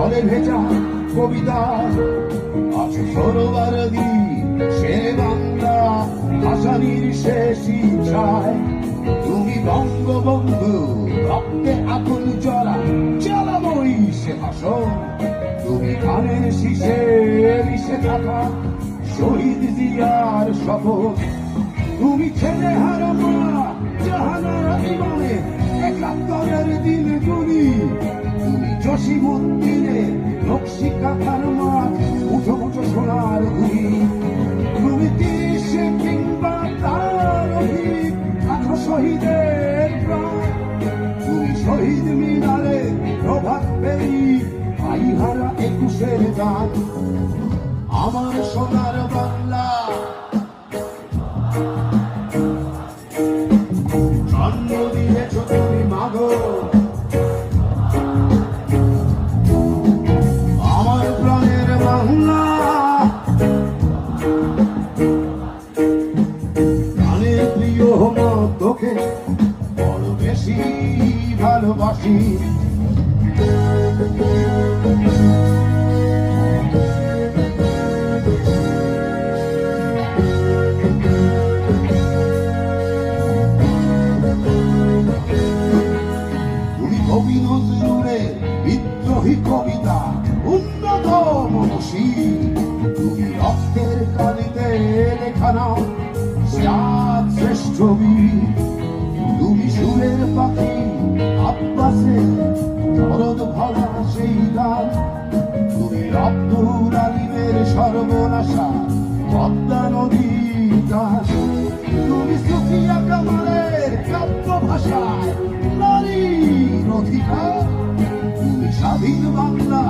জলে ভেজা কবিতা আছে সরোবর দ্বীপ শেরে বাংলা ভাসানির শেষ ইচ্ছায় তুমি বঙ্গবন্ধু রক্তে আগুন জ্বলা জ্বালাময়ী সে ভাষণ তুমি ধানের শীষে মিশে থাকা শহীদ জিয়ার শপথ তুমি ছেলে হারা মা জাহানারা ইমানে ৭১-এর দিনগুলি তুমি জসিমুদ্দিনের নকশি কাঁথার মাঠ উঠো উঠো সোনার ধুলি তুমি ৩০ কিংবা তার অধিক আঠো শহীদের প্রাণ তুমি শহীদ মিনারে প্রভাত ফেরি ভাইহারা ২১-এর গান আমার সোনার বাংলা জন্ম দিয়েছ তুমি মাগো আমার প্রাণের বাংলা প্রাণের প্রিয় মা তোকে বড় বেশি ভালোবাসি কবি নজরুলের বিদ্রোহী কবিতা উন্নত মনসী তুমি রক্তের কালিতে লেখা নাও সাত শ্রেষ্ঠ বীর তুমি সুরের পাখি আব্বাসের শরদ ভরা সেই গান তুমি আব্দুল আলিমের সর্বনাশা পদ্মা নদীর গান তুমি সুফিয়া কামালের কাব্য ভাষায় নারীর অধিকার তুমি স্বাধীন বাংলা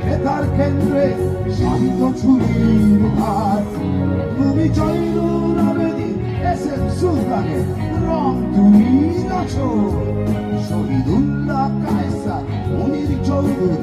বেতার কেন্দ্রে শান্ত ছুরির ভার তুমি জয়নুল আবেদিন এস.এম. সুলতানের রং তুমি নাচো শহীদুল্লাহ কায়সার মুনির চৌধুরী